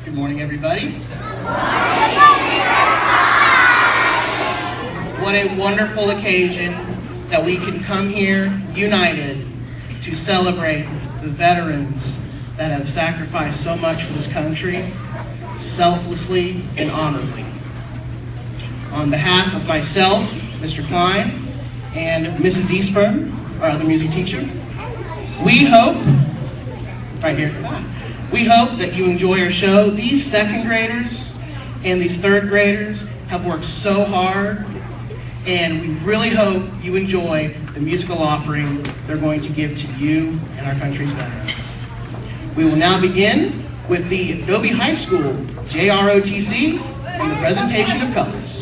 Good morning, everybody. What a wonderful occasion that we can come here united to celebrate the veterans that have sacrificed so much for this country, selflessly and honorably. On behalf of myself, Mr. Klein, and Mrs. Eastburn, our other music teacher, we hope, right here, we hope that you enjoy our show. These second graders and these third graders have worked so hard, and we really hope you enjoy the musical offering they're going to give to you and our country's veterans. We will now begin with the Adobe High School JROTC and the presentation of colors.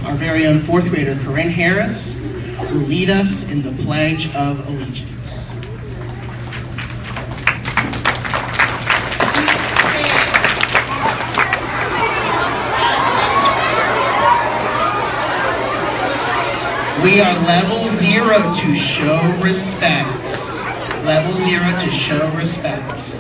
Our very own fourth grader, Corinne Harris, will lead us in the Pledge of Allegiance. We are level 0 to show respect. Level 0 to show respect.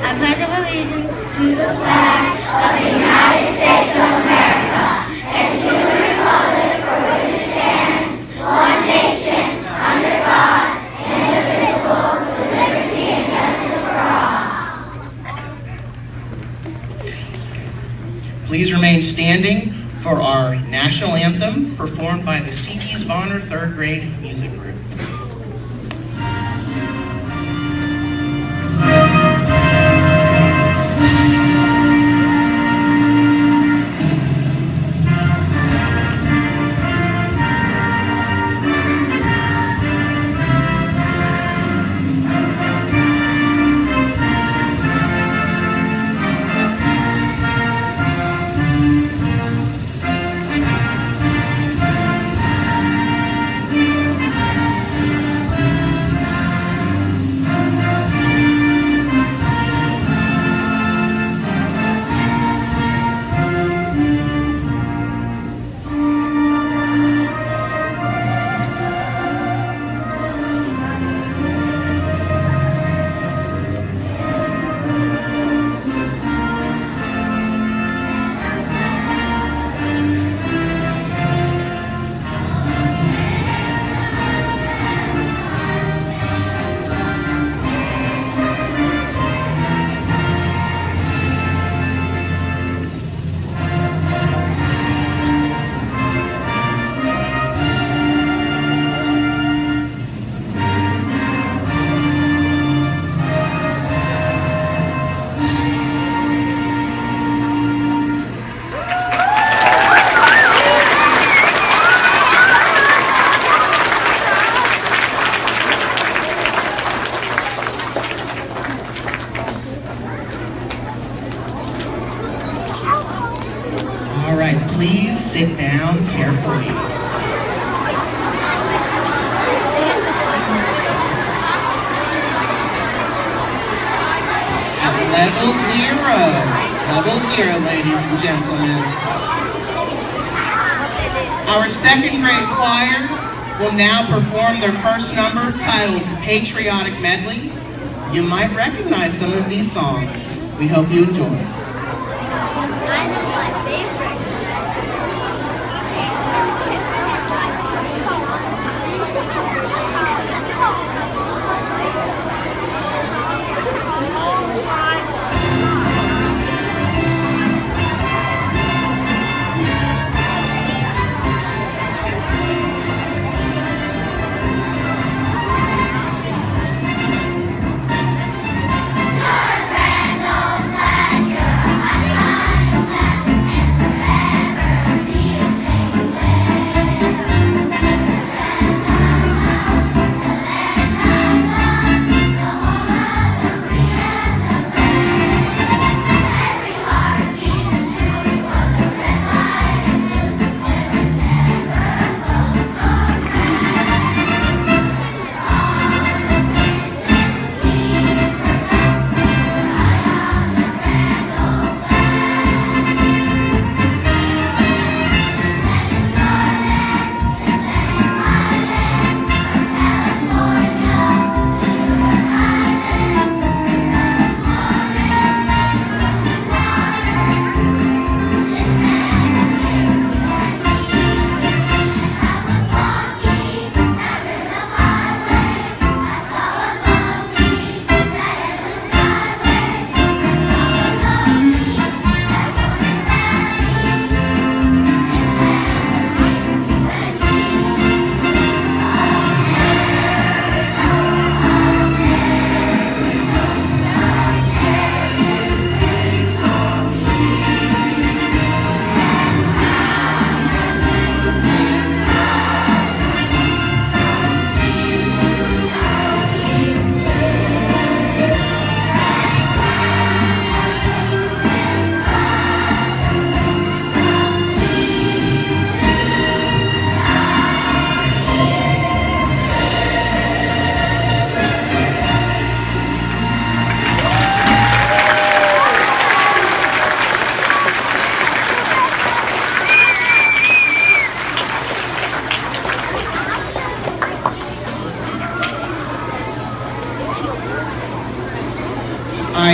I pledge allegiance to the flag of the United States of America and to the republic for which it stands, one nation, under God, indivisible, with liberty and justice for all. Please remain standing for our national anthem performed by the C.T.'s Bonner third grade music group. All right, please sit down carefully. Level zero, ladies and gentlemen. Our second grade choir will now perform their first number titled Patriotic Medley. You might recognize some of these songs. We hope you enjoy.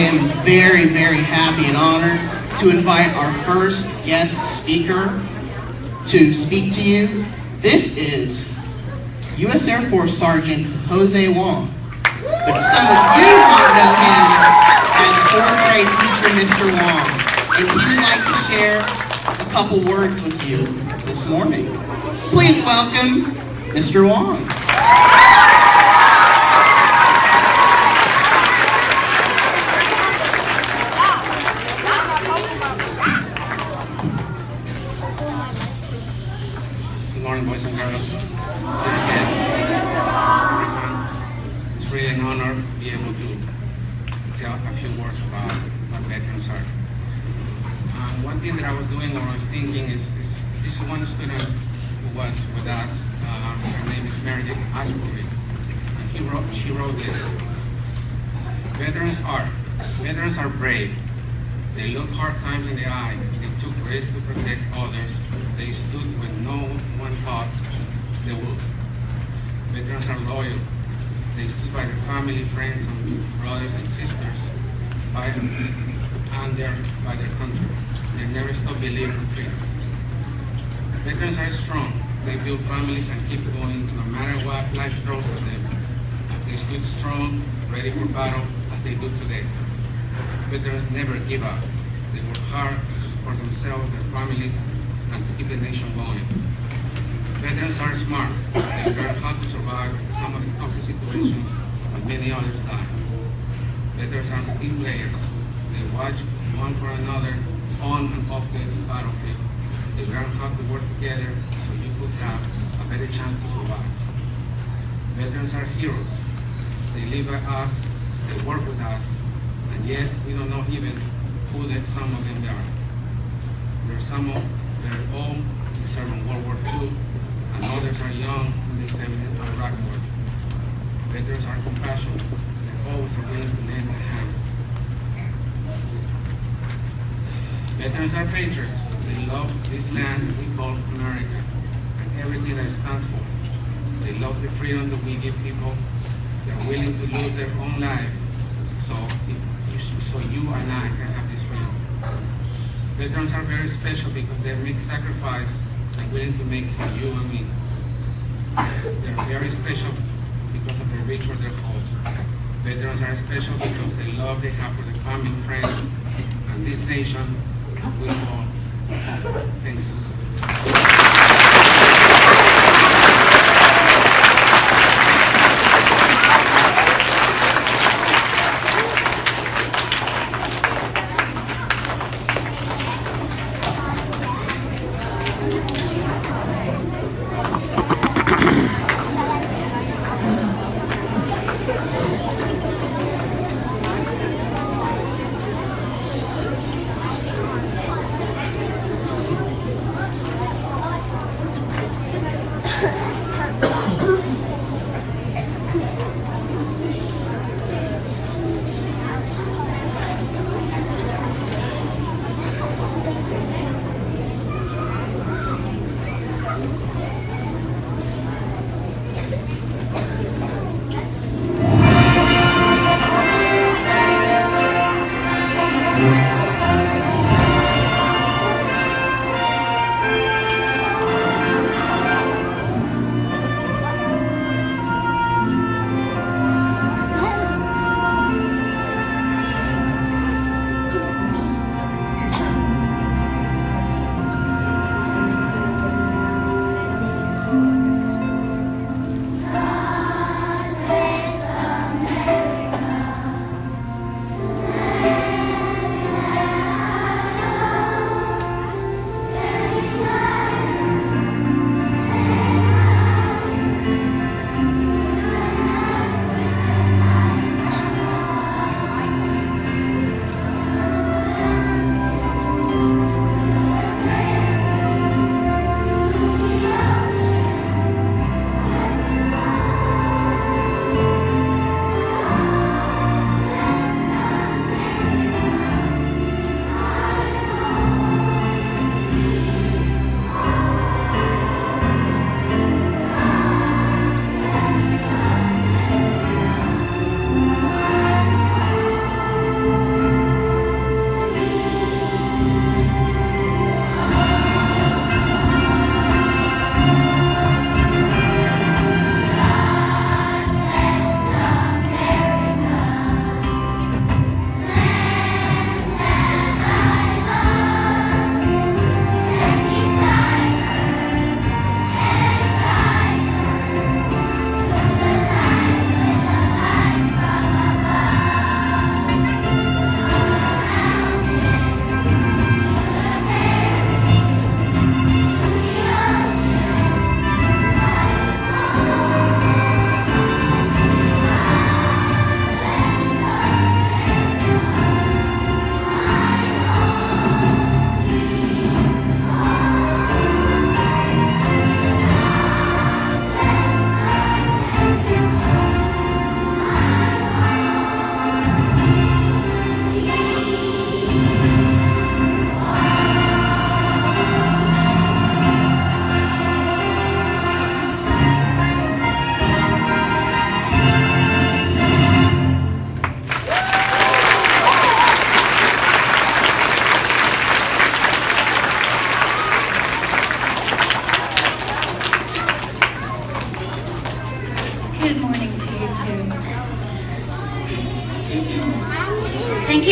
am very, very happy and honored to invite our first guest speaker to speak to you. This is U.S. Air Force Sergeant Jose Wong. But some of you might know him as fourth grade teacher Mr. Wong, and he would like to share a couple words with you this morning. Please welcome Mr. Wong. Good morning, boys and girls. Dear guests, it's really an honor to be able to tell a few words about what veterans are. One thing that I was doing or I was thinking is this one student who was with us, her name is Meredith Asbury, and she wrote this. Veterans are brave. They look hard times in the eye. They took risks to protect others. They stood when no one thought they would. Veterans are loyal. They stood by their family, friends, and brothers and sisters, by their country. They never stop believing in freedom. Veterans are strong. They build families and keep going no matter what life throws at them. They stood strong, ready for battle, as they do today. Veterans never give up. They work hard to support themselves, their families, and to keep the nation going. Veterans are smart. They learn how to survive some of the toughest situations when many others die. Veterans are team players. They watch one for another on and off the battlefield. They learn how to work together so you could have a better chance to survive. Veterans are heroes. They live by us, they work with us, and yet we don't know even who some of them are. They're all they served in World War II, and others are young and they served in the Iraq War. Veterans are compassionate. They're always willing to lend a hand. Veterans are patriots. They love this land we call America and everything that it stands for. They love the freedom that we give people. They're willing to lose their own life so you and I can have this freedom. Veterans are very special because they make sacrifice and willing to make for you and me. They're very special because of the ritual they hold. Veterans are special because they love they have for their family, friends, and this nation we call home. Thank you.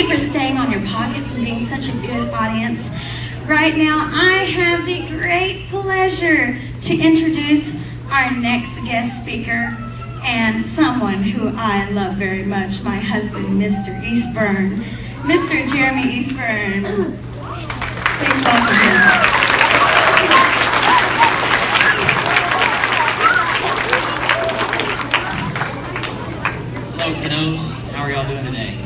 for staying on your pockets and being such a good audience. Right now, I have the great pleasure to introduce our next guest speaker and someone who I love very much, my husband, Mr. Eastburn. Mr. Jeremy Eastburn. Please welcome him. Hello, kiddos. How are y'all doing today?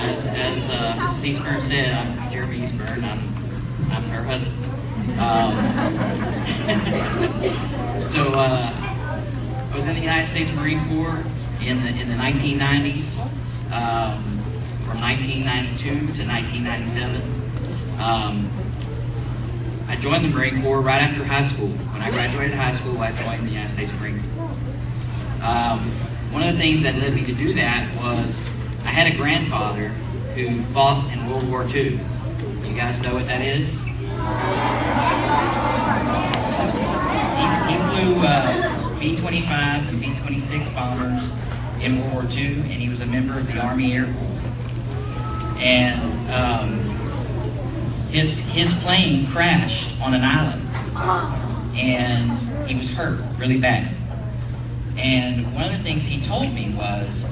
As Mrs. Eastburn said, I'm Jeremy Eastburn. I'm her husband. I was in the United States Marine Corps in the 1990s, from 1992 to 1997. I joined the Marine Corps right after high school. When I graduated high school, I joined the United States Marine Corps. One of the things that led me to do that was I had a grandfather who fought in World War II. You guys know what that is? He flew B-25s and B-26 bombers in World War II, and he was a member of the Army Air Corps. And his plane crashed on an island, and he was hurt really bad. And one of the things he told me was,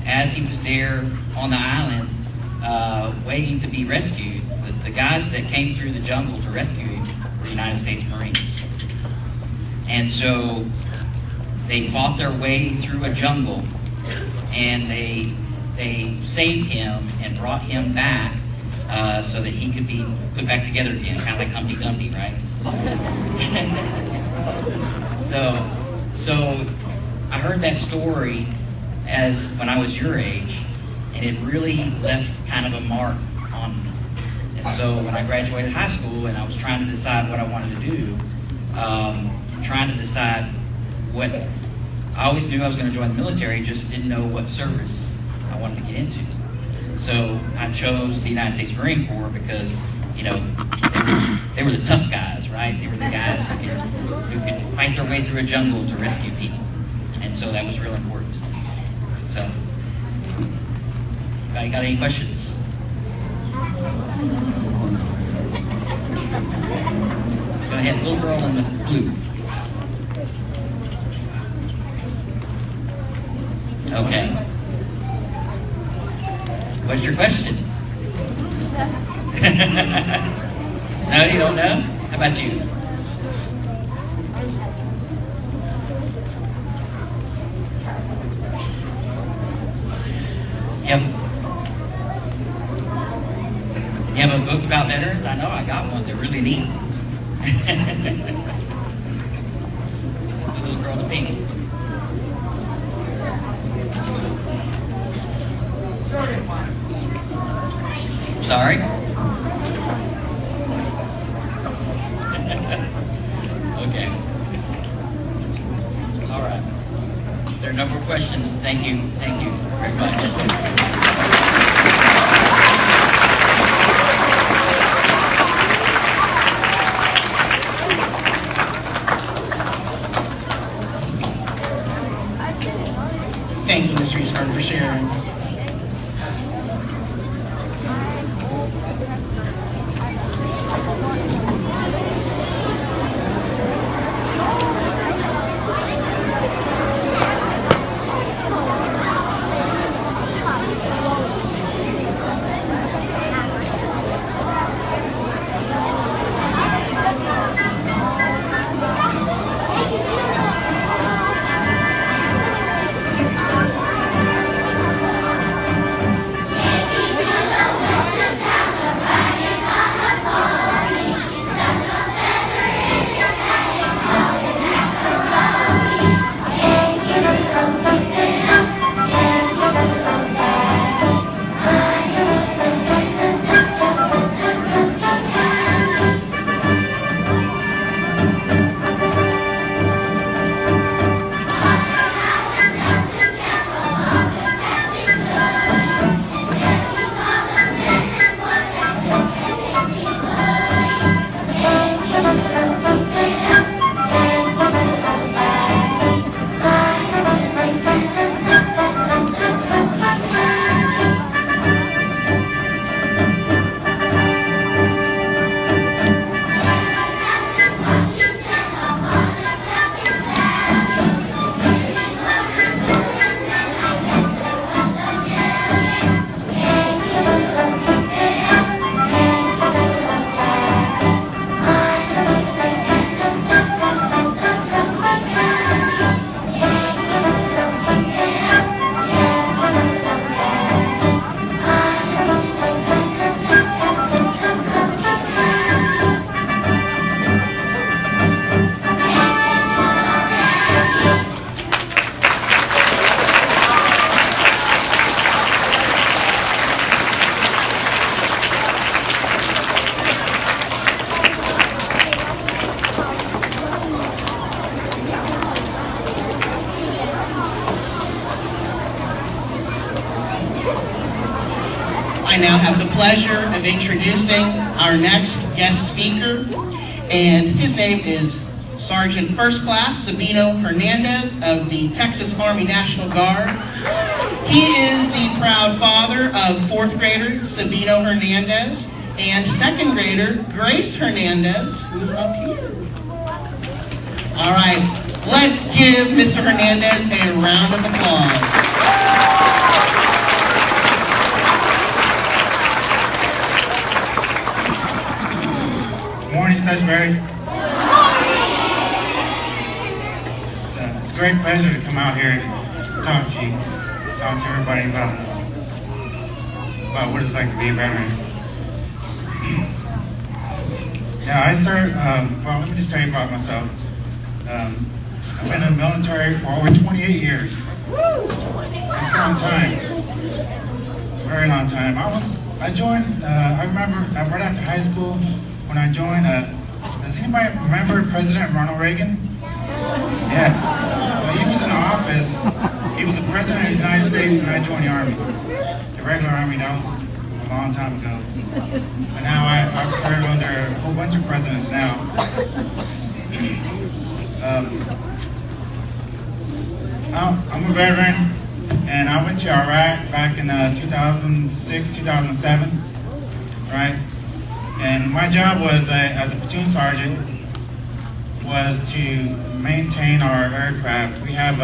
as he was there on the island waiting to be rescued, the guys that came through the jungle to rescue him were United States Marines. And so they fought their way through a jungle, and they saved him and brought him back so that he could be put back together again, kind of like Humpty Dumpty, right? So I heard that story when I was your age, and it really left kind of a mark on me. And so when I graduated high school and I was trying to decide what I wanted to do, trying to decide what, I always knew I was going to join the military, just didn't know what service I wanted to get into. So I chose the United States Marine Corps because, you know, they were the tough guys, right? They were the guys who could fight their way through a jungle to rescue people. And so that was real important. So, anybody got any questions? Go ahead, little girl in the blue. Okay. What's your question? No, you don't know? How about you? You have a book about veterans? I know I got one. They're really neat. The little girl in the pink. Sorry? Okay. All right. If there are no more questions, thank you very much. Thank you, Mr. Eastburn, for sharing. pleasure of introducing our next guest speaker, and his name is Sergeant First Class Sabino Hernandez of the Texas Army National Guard. He is the proud father of 4th grader Sabino Hernandez and 2nd grader Grace Hernandez, who's up here. All right, let's give Mr. Hernandez a round of applause. Good morning, Studsbury. It's a great pleasure to come out here and talk to you, talk to everybody about what it's like to be a veteran. Yeah, I served, well, let me just tell you about myself. I've been in the military for over 28 years. That's a long time. Very long time. I joined, I remember right after high school when I joined, does anybody remember President Ronald Reagan? Yeah. Well, he was in office. He was the President of the United States when I joined the Army. The regular Army, that was a long time ago. But now I've served under a whole bunch of presidents now. I'm a veteran, and I went to Iraq back in 2006, 2007, right? And my job was, as a platoon sergeant, was to maintain our aircraft. We had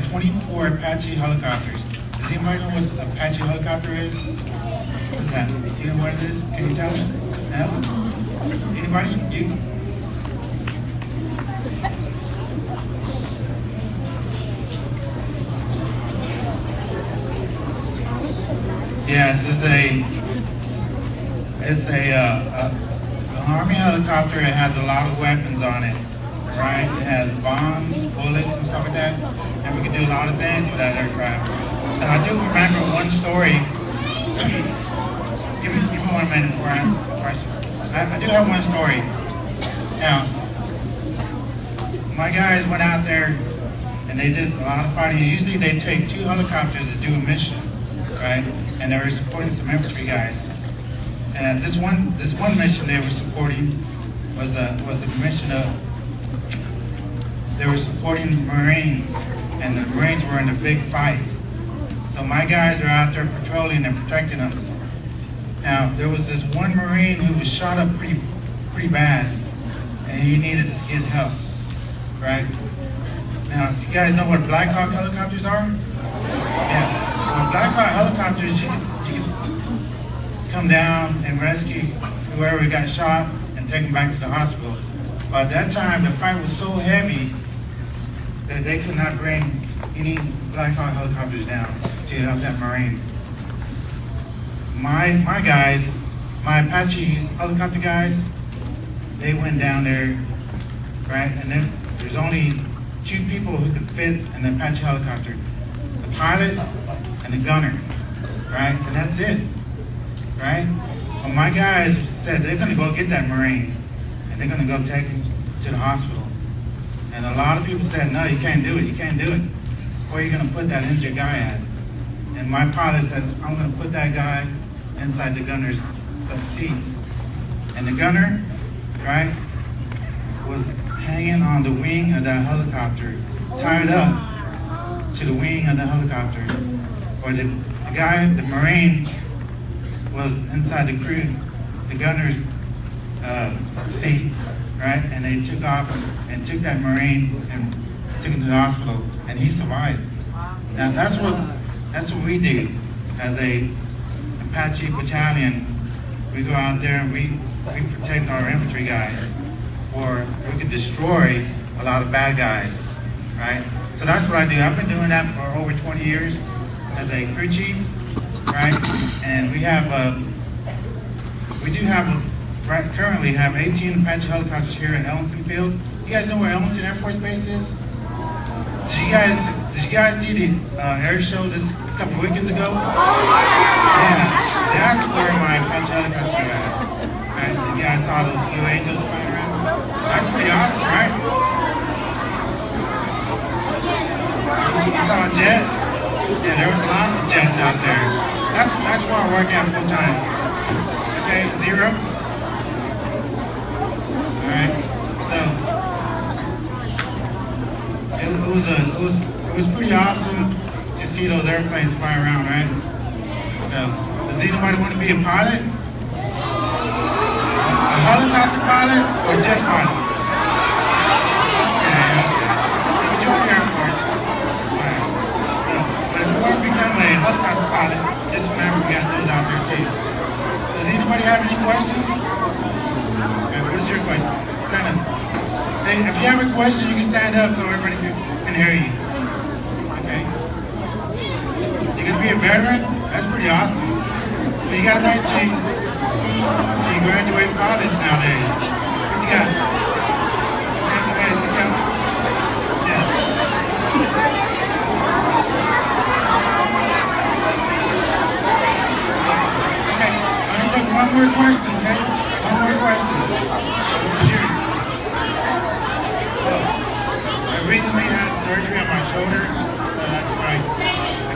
24 Apache helicopters. Does anybody know what Apache helicopter is? What is that? Do you know what it is? Can you tell me? No? Anybody? You? Yes, it's an Army helicopter. It has a lot of weapons on it, right? It has bombs, bullets, and stuff like that, and we can do a lot of things with that aircraft. So I do remember one story. Give me 1 minute before I ask some questions. I do have one story. Now, my guys went out there and they did a lot of fighting. Usually they take 2 helicopters to do a mission, right? And they were supporting some infantry guys. And this one mission they were supporting was a mission of, they were supporting Marines, and the Marines were in a big fight. So my guys are out there patrolling and protecting them. Now there was this one Marine who was shot up pretty bad, and he needed to get help, right? Now, do you guys know what Black Hawk helicopters are? Yeah. With Black Hawk helicopters, you can come down and rescue whoever got shot and take them back to the hospital. But at that time, the fight was so heavy that they could not bring any Black Hawk helicopters down to help that Marine. My guys, my Apache helicopter guys, they went down there, right? And then there's only 2 people who could fit in the Apache helicopter: the pilot and the gunner, right? And that's it, right? Well, my guys said they're gonna go get that Marine and they're gonna go take him to the hospital. And a lot of people said, no, you can't do it, you can't do it. Where are you gonna put that injured guy at? And my pilot said, I'm gonna put that guy inside the gunner's seat. And the gunner, right, was hanging on the wing of that helicopter, tied up to the wing of the helicopter. Or the guy, the Marine, was inside the crew, the gunner's seat, right? And they took off and took that Marine and took him to the hospital, and he survived. Now that's what we do as a Apache battalion. We go out there and we protect our infantry guys, or we can destroy a lot of bad guys, right? So that's what I do. I've been doing that for over 20 years as a crew chief, right? And we currently have 18 Apache helicopters here at Ellington Field. You guys know where Ellington Air Force Base is? Did you guys see the air show this a couple of weekends ago? Yes, that's where my Apache helicopters are at. Right? You guys saw those Blue Angels flying around? That's pretty awesome, right? You saw a jet? Yeah, there was a lot of jets out there. That's why I work out full time. Okay, 0. All right. So it was pretty awesome to see those airplanes fly around, right? So, does anybody want to be a pilot? A helicopter pilot or a jet pilot? Okay. You join the Air Force. All right. So, but if you want to become a helicopter pilot, just remember we got those out there too. Does anybody have any questions? Okay, what is your question? Stand up. Hey, if you have a question, you can stand up so everybody can hear you. Okay. You're gonna be a veteran? That's pretty awesome. Well, you gotta wait till you graduate college nowadays. What you got? Okay, good job. Yeah. Okay, I'm gonna take one more question, okay? One more question. Cheers. I recently had surgery on my shoulder, so that's why.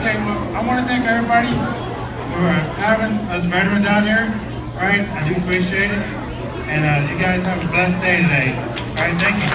Okay, well, I want to thank everybody for having us veterans out here, right? I do appreciate it. And you guys have a blessed day today. All right, thank you.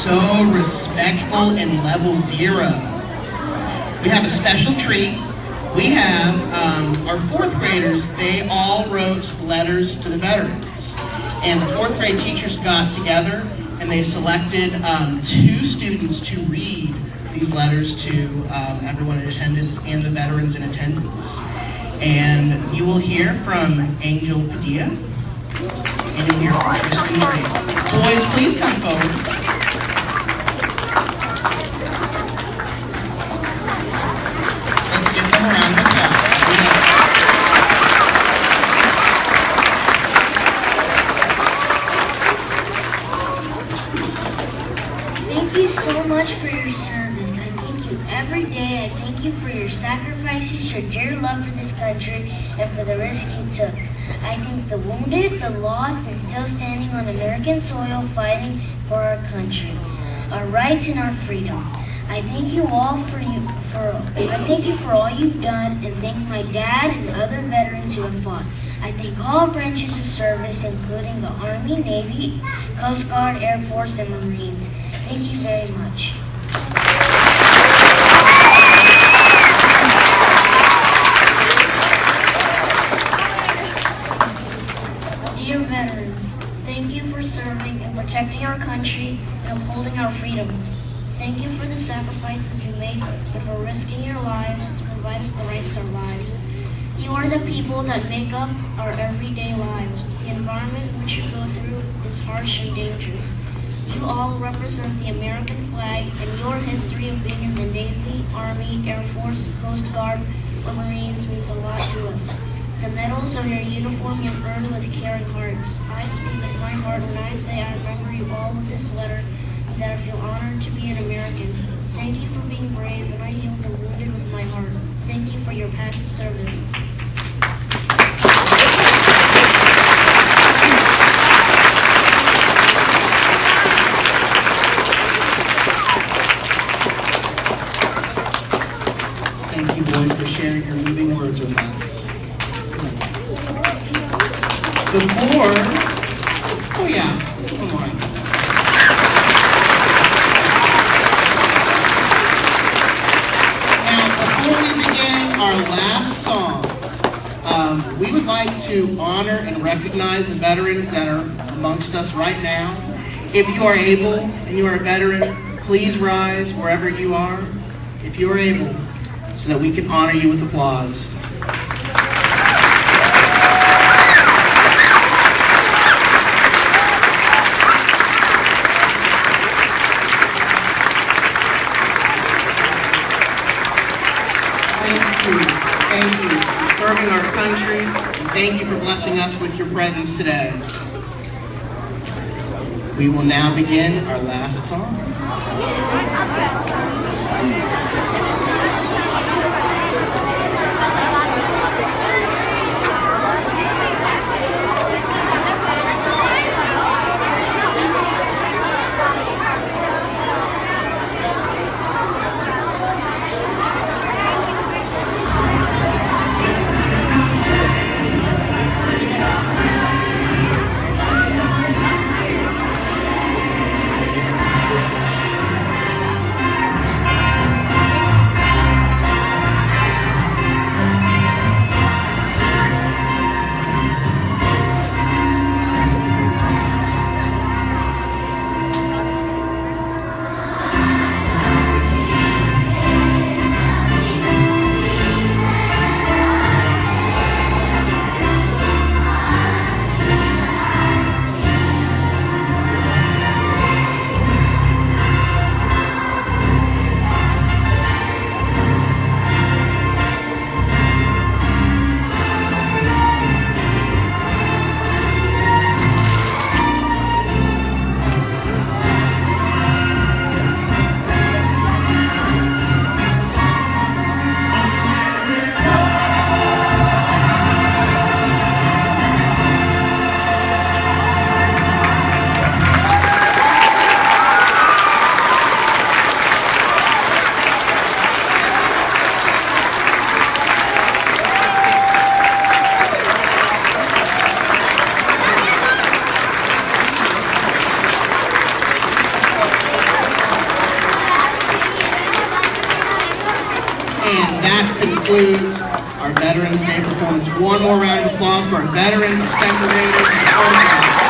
so respectful and level 0. We have a special treat. We have our 4th graders, they all wrote letters to the veterans. And the 4th grade teachers got together and they selected 2 students to read these letters to everyone in attendance and the veterans in attendance. And you will hear from Angel Padilla and you'll hear from Kristen Green. Boys, please come forward. Let's give them a round of applause. Thank you so much for your service. I thank you every day. I thank you for your sacrifices, your dear love for this country, and for the risk you took. I thank the wounded, the lost, and still standing on American soil fighting for our country, our rights and our freedom. I thank you all for all you've done, and thank my dad and other veterans who have fought. I thank all branches of service, including the Army, Navy, Coast Guard, Air Force, and Marines. Thank you very much. Dear veterans, thank you for serving and protecting our country and upholding our freedom. Thank you for the sacrifices you made and for risking your lives to provide us the rights to our lives. You are the people that make up our everyday lives. The environment in which you go through is harsh and dangerous. You all represent the American flag, and your history of being in the Navy, Army, Air Force, Coast Guard, or Marines means a lot to us. The medals are your uniform you've earned with caring hearts. I speak with my heart when I say I remember you all with this letter, and that I feel honored to be an American. Thank you for being brave, and I heal the wounded with my heart. Thank you for your past service. Thank you, boys, for sharing your moving words with us. Before, oh yeah, come on. Now, before we begin our last song, we would like to honor and recognize the veterans that are amongst us right now. If you are able and you are a veteran, please rise wherever you are, if you are able, so that we can honor you with applause. Thank you for serving our country, and thank you for blessing us with your presence today. We will now begin our last song. And that concludes our Veterans Day performance. One more round of applause for our veterans, our second graders, and our